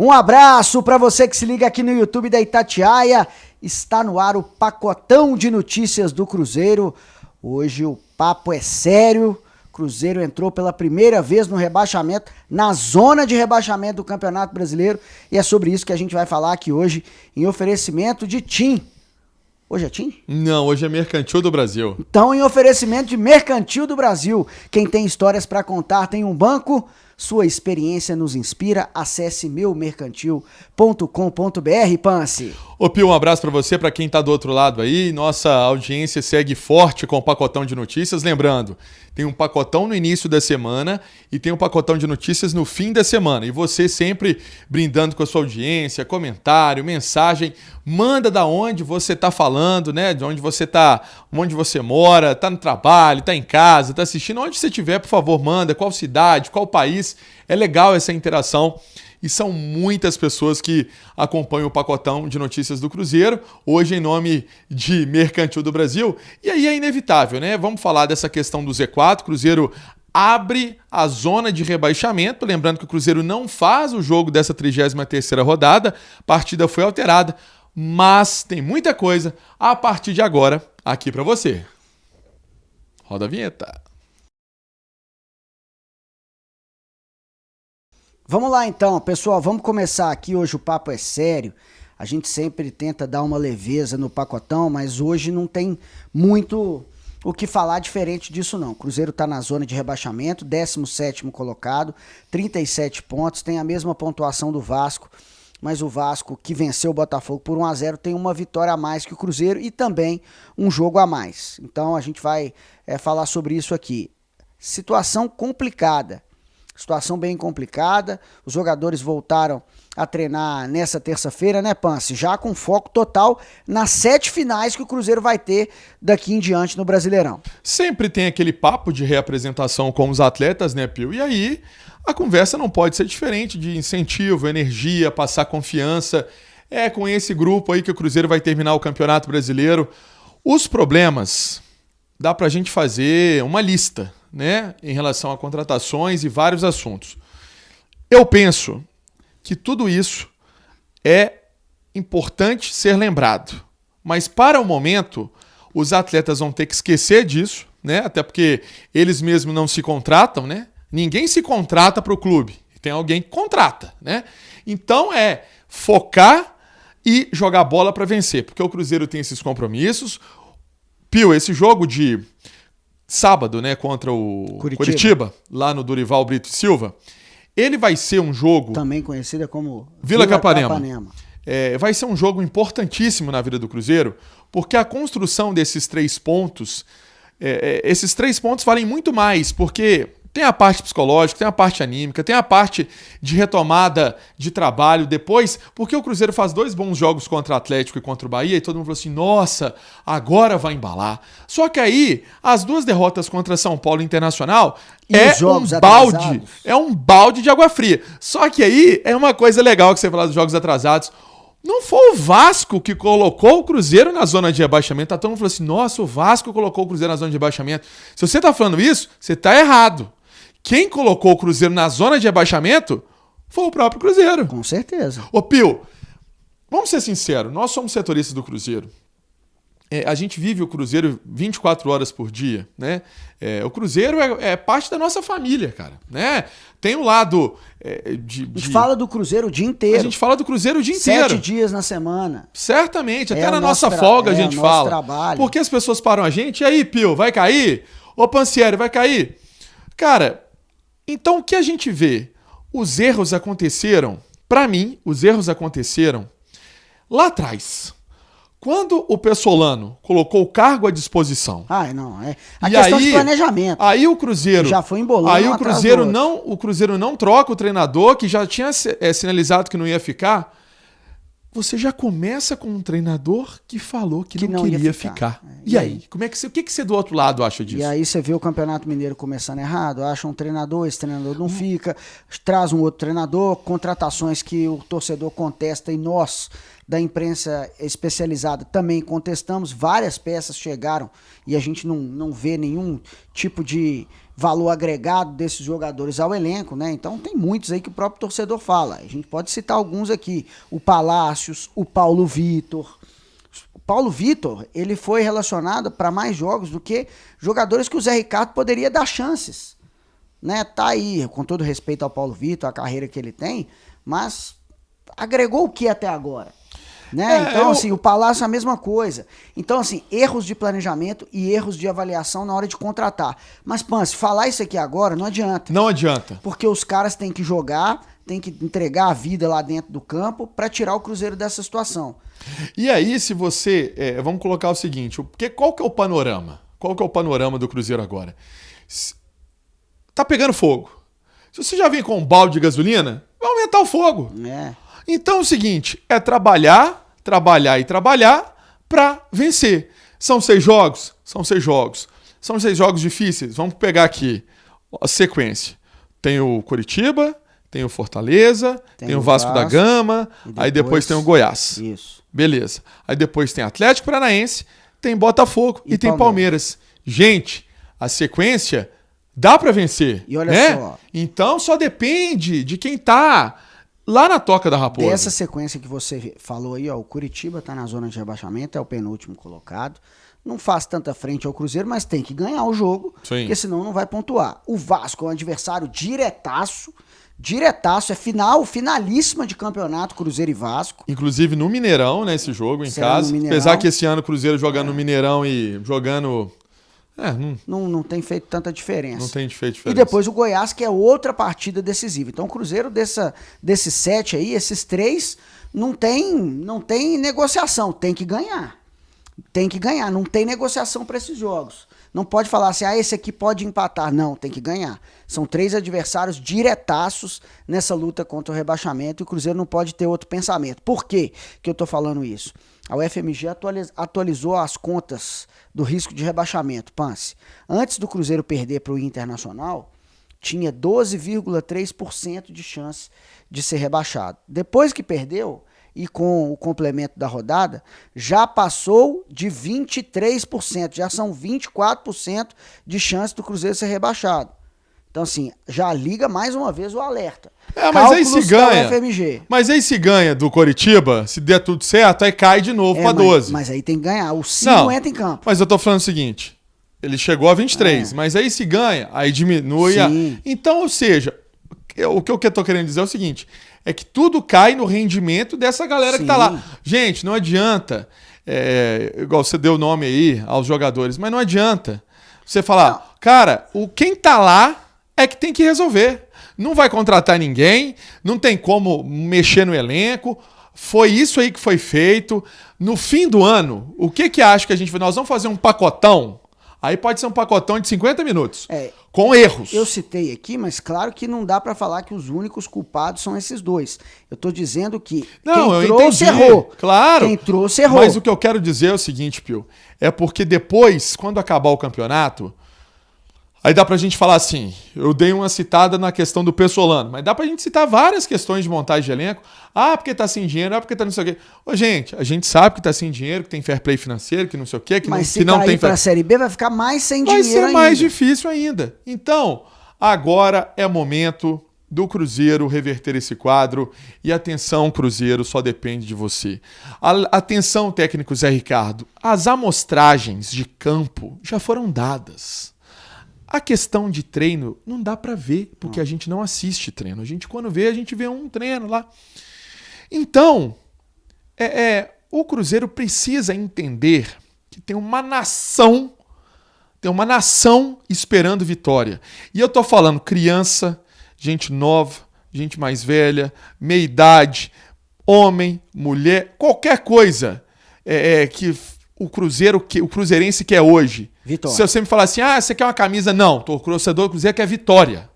Um abraço para você que se liga aqui no YouTube da Itatiaia. Está no ar o pacotão de notícias do Cruzeiro. Hoje o papo é sério. Cruzeiro entrou pela primeira vez no rebaixamento, na zona de rebaixamento do Campeonato Brasileiro. E é sobre isso que a gente vai falar aqui hoje, em oferecimento de TIM. Hoje é TIM? Não, hoje é Mercantil do Brasil. Então, em oferecimento de Mercantil do Brasil. Quem tem histórias para contar tem um banco. Sua experiência nos inspira. Acesse meumercantil.com.br, Pance. Ô Pio, um abraço para você, para quem tá do outro lado aí. Nossa audiência segue forte com o pacotão de notícias. Lembrando, tem um pacotão no início da semana e tem um pacotão de notícias no fim da semana. E você sempre brindando com a sua audiência, comentário, mensagem. Manda da onde você tá falando, né? De onde você tá, onde você mora, tá no trabalho, tá em casa, tá assistindo. Onde você estiver, por favor, manda. Qual cidade, qual país. É legal essa interação. E são muitas pessoas que acompanham o pacotão de notícias do Cruzeiro, hoje em nome de Mercantil do Brasil. E aí é inevitável, né? Vamos falar dessa questão do Z4. Cruzeiro abre a zona de rebaixamento. Lembrando que o Cruzeiro não faz o jogo dessa 33ª rodada. A partida foi alterada, mas tem muita coisa a partir de agora aqui para você. Roda a vinheta. Vamos lá então, pessoal, vamos começar aqui. Hoje o papo é sério. A gente sempre tenta dar uma leveza no pacotão, mas hoje não tem muito o que falar diferente disso não. O Cruzeiro está na zona de rebaixamento, 17º colocado, 37 pontos, tem a mesma pontuação do Vasco, mas o Vasco, que venceu o Botafogo por 1-0, tem uma vitória a mais que o Cruzeiro e também um jogo a mais. Então a gente vai falar sobre isso aqui. Situação complicada. Situação bem complicada, os jogadores voltaram a treinar nessa terça-feira, né, Pance? Já com foco total nas 7 finais que o Cruzeiro vai ter daqui em diante no Brasileirão. Sempre tem aquele papo de reapresentação com os atletas, né, Pio? E aí a conversa não pode ser diferente de incentivo, energia, passar confiança. É com esse grupo aí que o Cruzeiro vai terminar o Campeonato Brasileiro. Os problemas, dá pra gente fazer uma lista, né, em relação a contratações e vários assuntos. Eu penso que tudo isso é importante ser lembrado, mas para o momento os atletas vão ter que esquecer disso, né, até porque eles mesmos não se contratam, né? Ninguém se contrata para o clube, tem alguém que contrata, né? Então é focar e jogar bola para vencer, porque o Cruzeiro tem esses compromissos. Pio, esse jogo de sábado, né, contra o Curitiba, lá no Dorival Brito e Silva, ele vai ser um jogo... Também conhecida como Vila Capanema. Vai ser um jogo importantíssimo na vida do Cruzeiro, porque a construção desses 3 pontos, esses 3 pontos valem muito mais, porque tem a parte psicológica, tem a parte anímica, tem a parte de retomada de trabalho depois, porque o Cruzeiro faz 2 bons jogos contra o Atlético e contra o Bahia e todo mundo falou assim, nossa, agora vai embalar. Só que aí, as 2 derrotas contra São Paulo e Internacional é um balde de água fria. Só que aí é uma coisa legal que você fala dos jogos atrasados. Não foi o Vasco que colocou o Cruzeiro na zona de rebaixamento. Todo mundo falou assim, nossa, o Vasco colocou o Cruzeiro na zona de rebaixamento. Se você tá falando isso, você tá errado. Quem colocou o Cruzeiro na zona de rebaixamento foi o próprio Cruzeiro. Com certeza. Ô Pio, vamos ser sinceros, nós somos setoristas do Cruzeiro. A gente vive o Cruzeiro 24 horas por dia, né? O Cruzeiro é parte da nossa família, cara, né? Tem um lado A gente fala do Cruzeiro o dia inteiro. A gente fala do Cruzeiro o dia inteiro. 7 dias na semana. Certamente, até na nossa folga a gente fala. Trabalho. Porque as pessoas param a gente, e aí, Pio, vai cair? Ô, Pansieri, vai cair? Cara, então o que a gente vê? Os erros aconteceram, pra mim, os erros aconteceram lá atrás. Quando o Pessolano colocou o cargo à disposição. A questão de planejamento. Aí o Cruzeiro já foi embolando. Aí o Cruzeiro não troca o treinador, que já tinha sinalizado que não ia ficar. Você já começa com um treinador que falou que não queria ficar. E aí? O que você do outro lado acha disso? E aí você vê o Campeonato Mineiro começando errado, acha um treinador, esse treinador não fica, traz um outro treinador, contratações que o torcedor contesta e nós, da imprensa especializada, também contestamos. Várias peças chegaram e a gente não vê nenhum tipo de valor agregado desses jogadores ao elenco, né? Então tem muitos aí que o próprio torcedor fala. A gente pode citar alguns aqui. O Palácios, o Paulo Vitor. O Paulo Vitor, ele foi relacionado para mais jogos do que jogadores que o Zé Ricardo poderia dar chances. Né? Tá aí, com todo respeito ao Paulo Vitor, a carreira que ele tem, mas agregou o que até agora? Né? Então, assim, o Palácio é a mesma coisa. Então, assim, erros de planejamento e erros de avaliação na hora de contratar. Mas, Pance, falar isso aqui agora não adianta. Não adianta. Porque os caras têm que jogar, têm que entregar a vida lá dentro do campo para tirar o Cruzeiro dessa situação. E aí, se você... vamos colocar o seguinte, qual que é o panorama? Qual que é o panorama do Cruzeiro agora? Tá pegando fogo. Se você já vem com um balde de gasolina, vai aumentar o fogo. Então é o seguinte, é trabalhar para vencer. São 6 jogos? São 6 jogos. São 6 jogos difíceis. Vamos pegar aqui a sequência. Tem o Coritiba, tem o Fortaleza, tem o Vasco da Gama, aí depois tem o Goiás. Isso. Beleza. Aí depois tem Atlético Paranaense, tem Botafogo e tem Palmeiras. Gente, a sequência dá para vencer. E olha só. Então só depende de quem tá lá na toca da raposa. Dessa sequência que você falou aí, ó, o Curitiba tá na zona de rebaixamento, é o penúltimo colocado. Não faz tanta frente ao Cruzeiro, mas tem que ganhar o jogo, porque senão não vai pontuar. O Vasco é um adversário diretaço, é finalíssima de campeonato, Cruzeiro e Vasco. Inclusive no Mineirão, né, esse jogo em casa. Apesar que esse ano o Cruzeiro jogando no Mineirão e jogando... Não tem feito tanta diferença. Não tem feito diferença. E depois o Goiás, que é outra partida decisiva. Então o Cruzeiro desses 7 aí, esses 3, não tem negociação, tem que ganhar. Tem que ganhar, não tem negociação para esses jogos. Não pode falar assim, esse aqui pode empatar. Não, tem que ganhar. São 3 adversários diretaços nessa luta contra o rebaixamento e o Cruzeiro não pode ter outro pensamento. Por quê que eu tô falando isso? A UFMG atualizou as contas do risco de rebaixamento, Pance. Antes do Cruzeiro perder para o Internacional, tinha 12,3% de chance de ser rebaixado. Depois que perdeu, e com o complemento da rodada, já passou de 23%, já são 24% de chance do Cruzeiro ser rebaixado. Então, assim, já liga mais uma vez o alerta. Mas aí se ganha. Mas aí se ganha do Coritiba, se der tudo certo, aí cai de novo para 12. Mas aí tem que ganhar. O 5 entra em campo. Mas eu tô falando o seguinte: ele chegou a 23, mas aí se ganha, aí diminui. Então, ou seja, o que eu tô querendo dizer é o seguinte: é que tudo cai no rendimento dessa galera que tá lá. Gente, não adianta, igual você deu o nome aí aos jogadores, mas não adianta você falar, cara, quem tá lá é que tem que resolver. Não vai contratar ninguém, não tem como mexer no elenco. Foi isso aí que foi feito. No fim do ano, o que acha que a gente... Nós vamos fazer um pacotão? Aí pode ser um pacotão de 50 minutos, com erros. Eu citei aqui, mas claro que não dá pra falar que os únicos culpados são esses 2. Eu tô dizendo que quem trouxe errou. Claro. Quem trouxe errou. Mas o que eu quero dizer é o seguinte, Pio, é porque depois, quando acabar o campeonato, aí dá pra gente falar assim, eu dei uma citada na questão do Pessolano, mas dá pra gente citar várias questões de montagem de elenco. porque tá sem dinheiro, porque tá não sei o quê. Gente, a gente sabe que tá sem dinheiro, que tem fair play financeiro, que não sei o quê, que mas não, que não tem... Mas se pra Série B vai ficar mais sem dinheiro ainda. Vai ser mais difícil ainda. Então, agora é momento do Cruzeiro reverter esse quadro. E atenção, Cruzeiro, só depende de você. Atenção, técnico Zé Ricardo, as amostragens de campo já foram dadas. A questão de treino não dá pra ver, porque a gente não assiste treino. A gente, quando vê, a gente vê um treino lá. Então, o Cruzeiro precisa entender que tem uma nação esperando vitória. E eu tô falando criança, gente nova, gente mais velha, meia idade, homem, mulher, qualquer coisa que o cruzeirense quer hoje. Vitória. Se eu sempre falar assim, você quer uma camisa? Não, o torcedor do Cruzeiro quer vitória.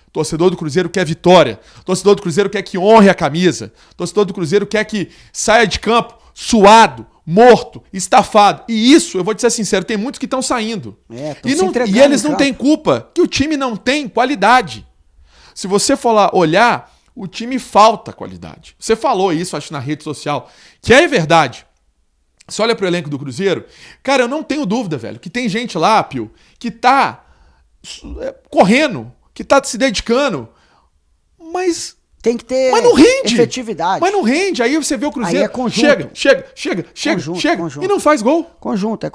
O torcedor do Cruzeiro quer vitória. O torcedor do Cruzeiro quer que honre a camisa. O torcedor do Cruzeiro quer que saia de campo suado, morto, estafado. E isso, eu vou te ser sincero, tem muitos que estão saindo. E eles não têm culpa, que o time não tem qualidade. Se você for lá olhar, o time falta qualidade. Você falou isso, acho, na rede social, que é verdade. Você olha pro elenco do Cruzeiro, cara, eu não tenho dúvida, velho, que tem gente lá, Pio, que tá correndo, que tá se dedicando, mas tem que ter não rende. Efetividade. Mas não rende. Aí você vê o Cruzeiro. Aí é conjunto. Chega. Conjunto. E não faz gol. Conjunto.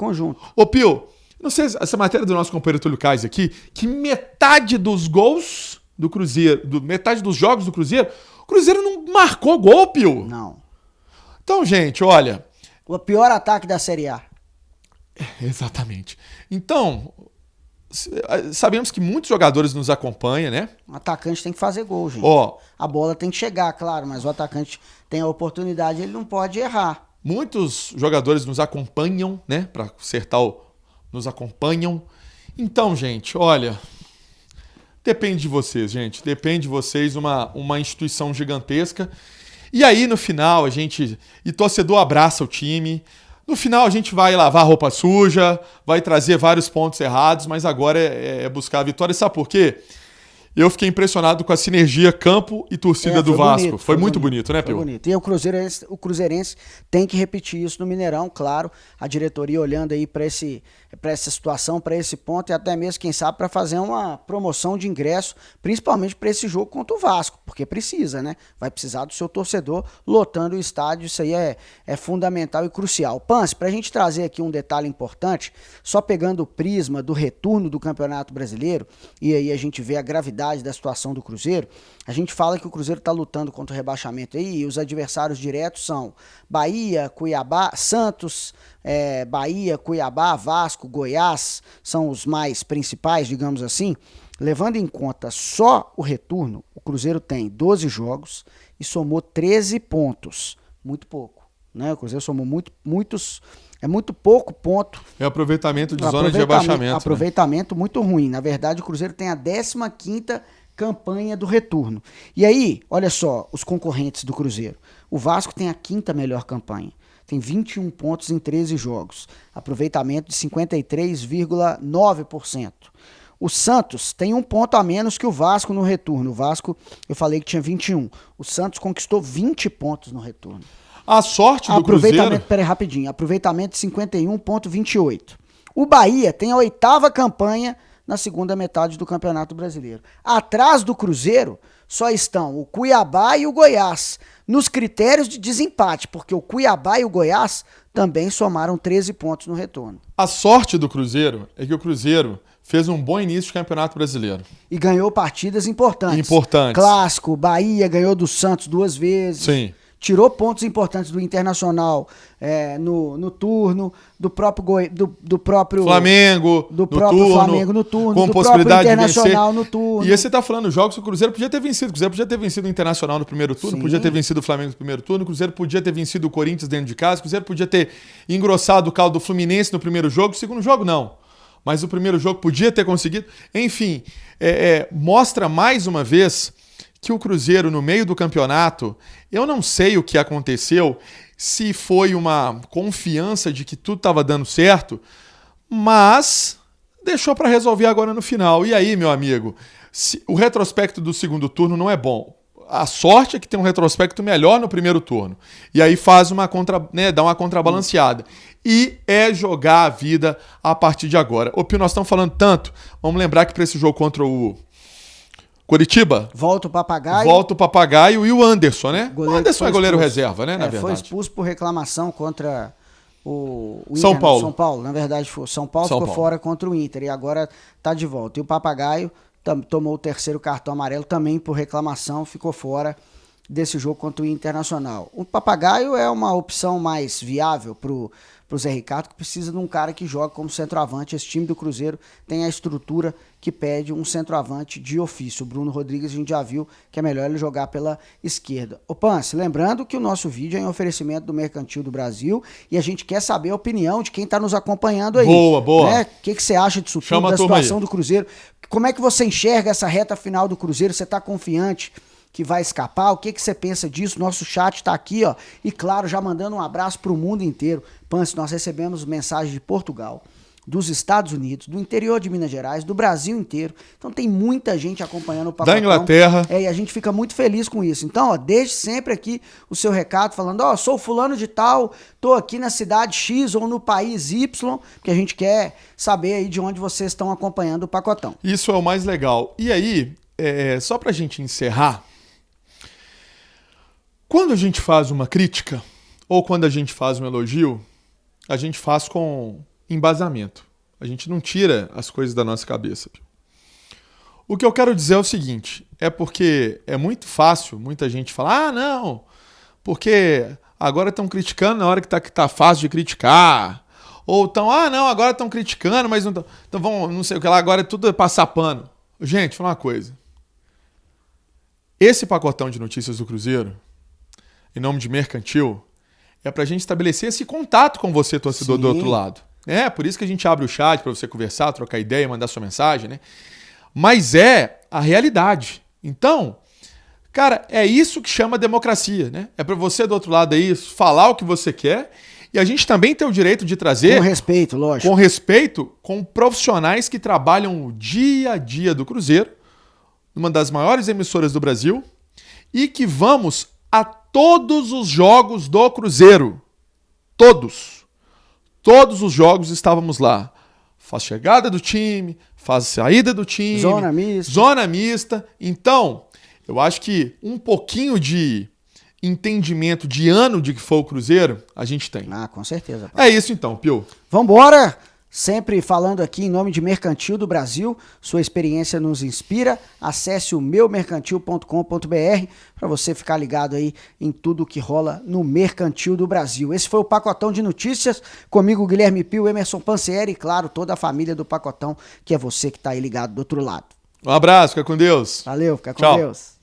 Ô, Pio, não sei essa matéria do nosso companheiro Túlio Kais aqui, que metade dos gols do Cruzeiro, metade dos jogos do Cruzeiro, o Cruzeiro não marcou gol, Pio. Não. Então, gente, olha. O pior ataque da Série A. Exatamente. Então, sabemos que muitos jogadores nos acompanham, né? O atacante tem que fazer gol, gente. A bola tem que chegar, claro, mas o atacante tem a oportunidade, ele não pode errar. Muitos jogadores nos acompanham, né? Para acertar nos acompanham. Então, gente, olha, depende de vocês, gente. Depende de vocês, uma instituição gigantesca. E aí, no final, e torcedor abraça o time. No final a gente vai lavar roupa suja, vai trazer vários pontos errados, mas agora é buscar a vitória. Sabe por quê? Eu fiquei impressionado com a sinergia campo e torcida do Vasco. Foi muito bonito, né, Pio? Foi bonito. E o Cruzeirense tem que repetir isso no Mineirão, claro. A diretoria olhando aí para essa situação, para esse ponto, e até mesmo, quem sabe, para fazer uma promoção de ingresso, principalmente para esse jogo contra o Vasco, porque precisa, né? Vai precisar do seu torcedor lotando o estádio, isso aí é fundamental e crucial. Pance, para a gente trazer aqui um detalhe importante, só pegando o prisma do retorno do Campeonato Brasileiro, e aí a gente vê a gravidade da situação do Cruzeiro, a gente fala que o Cruzeiro está lutando contra o rebaixamento aí, e os adversários diretos são Bahia, Cuiabá, Santos, Bahia, Cuiabá, Vasco, Goiás, são os mais principais, digamos assim. Levando em conta só o retorno, o Cruzeiro tem 12 jogos e somou 13 pontos. Muito pouco, né? O Cruzeiro somou muito pouco ponto. É aproveitamento de zona de rebaixamento. Aproveitamento, né? Muito ruim. Na verdade, o Cruzeiro tem a 15ª campanha do retorno. E aí, olha só, os concorrentes do Cruzeiro. O Vasco tem a 5ª melhor campanha. Tem 21 pontos em 13 jogos. Aproveitamento de 53,9%. O Santos tem um ponto a menos que o Vasco no retorno. O Vasco, eu falei que tinha 21. O Santos conquistou 20 pontos no retorno. A sorte do Cruzeiro... Peraí, rapidinho. Aproveitamento de 51,28. O Bahia tem a 8ª campanha na segunda metade do Campeonato Brasileiro. Atrás do Cruzeiro só estão o Cuiabá e o Goiás, nos critérios de desempate, porque o Cuiabá e o Goiás também somaram 13 pontos no retorno. A sorte do Cruzeiro é que o Cruzeiro fez um bom início de Campeonato Brasileiro. E ganhou partidas importantes. Clássico, Bahia ganhou do Santos 2 vezes. Sim. Tirou pontos importantes do Internacional no turno, do próprio Flamengo, Flamengo no turno, com do possibilidade próprio Internacional de vencer. No turno. E aí você está falando jogos que o Cruzeiro podia ter vencido. O Cruzeiro podia ter vencido o Internacional no primeiro turno, podia ter vencido o Flamengo no primeiro turno, o Cruzeiro podia ter vencido o Corinthians dentro de casa, o Cruzeiro podia ter engrossado o caldo do Fluminense no primeiro jogo, o segundo jogo não. Mas o primeiro jogo podia ter conseguido. Enfim, mostra mais uma vez que o Cruzeiro, no meio do campeonato, eu não sei o que aconteceu, se foi uma confiança de que tudo estava dando certo, mas deixou para resolver agora no final. E aí, meu amigo, o retrospecto do segundo turno não é bom. A sorte é que tem um retrospecto melhor no primeiro turno. E aí faz dá uma contrabalanceada. E é jogar a vida a partir de agora. Ô Pio, nós estamos falando tanto, vamos lembrar que para esse jogo contra o Curitiba? Volta o Papagaio e o Anderson, né? O Anderson é goleiro reserva, né? Na verdade. Foi expulso por reclamação contra o São Paulo. São Paulo. Na verdade, São Paulo ficou fora contra o Inter e agora tá de volta. E o Papagaio tomou o 3º cartão amarelo também por reclamação, ficou fora desse jogo contra o Internacional. O Papagaio é uma opção mais viável pro Zé Ricardo, que precisa de um cara que joga como centroavante. Esse time do Cruzeiro tem a estrutura que pede um centroavante de ofício. O Bruno Rodrigues a gente já viu que é melhor ele jogar pela esquerda. Ô Pance, lembrando que o nosso vídeo é em oferecimento do Mercantil do Brasil e a gente quer saber a opinião de quem está nos acompanhando aí. Boa. Né? O que você acha disso tudo, da situação do Cruzeiro? Como é que você enxerga essa reta final do Cruzeiro? Você está confiante que vai escapar? O que você pensa disso? Nosso chat está aqui, ó. E claro, já mandando um abraço para o mundo inteiro. Pance, nós recebemos mensagem de Portugal. dos Estados Unidos, do interior de Minas Gerais, do Brasil inteiro. Então tem muita gente acompanhando o Pacotão. Da Inglaterra. E a gente fica muito feliz com isso. Então, ó, deixe sempre aqui o seu recado falando, ó, sou fulano de tal, tô aqui na cidade X ou no país Y, porque a gente quer saber aí de onde vocês estão acompanhando o Pacotão. Isso é o mais legal. E aí, só pra gente encerrar, quando a gente faz uma crítica ou quando a gente faz um elogio, a gente faz com embasamento. A gente não tira as coisas da nossa cabeça. O que eu quero dizer é o seguinte, é porque é muito fácil muita gente falar, não, porque agora estão criticando na hora que tá fácil de criticar. Ou estão, não, agora estão criticando, mas não estão. Então vão, não sei o que lá, agora é tudo passar pano. Gente, fala uma coisa. Esse pacotão de notícias do Cruzeiro, em nome de Mercantil, é pra gente estabelecer esse contato com você, torcedor. Sim. Do outro lado. Por isso que a gente abre o chat pra você conversar, trocar ideia, mandar sua mensagem, né? Mas é a realidade. Então, cara, é isso que chama democracia, né? É pra você do outro lado aí falar o que você quer e a gente também tem o direito de trazer... Com respeito, lógico. Com respeito, com profissionais que trabalham o dia a dia do Cruzeiro, numa das maiores emissoras do Brasil, e que vamos a todos os jogos do Cruzeiro. Todos. Todos os jogos estávamos lá. Faz chegada do time, faz saída do time. Zona mista. Zona mista. Então, eu acho que um pouquinho de entendimento de ano de que foi o Cruzeiro, a gente tem. Com certeza. É isso então, Pio. Vambora! Sempre falando aqui em nome de Mercantil do Brasil, sua experiência nos inspira. Acesse o meumercantil.com.br para você ficar ligado aí em tudo que rola no Mercantil do Brasil. Esse foi o Pacotão de Notícias, comigo Guilherme Pio, Emerson Pansieri e claro, toda a família do Pacotão, que é você que está aí ligado do outro lado. Um abraço, fica com Deus. Valeu, fica com Tchau. Deus.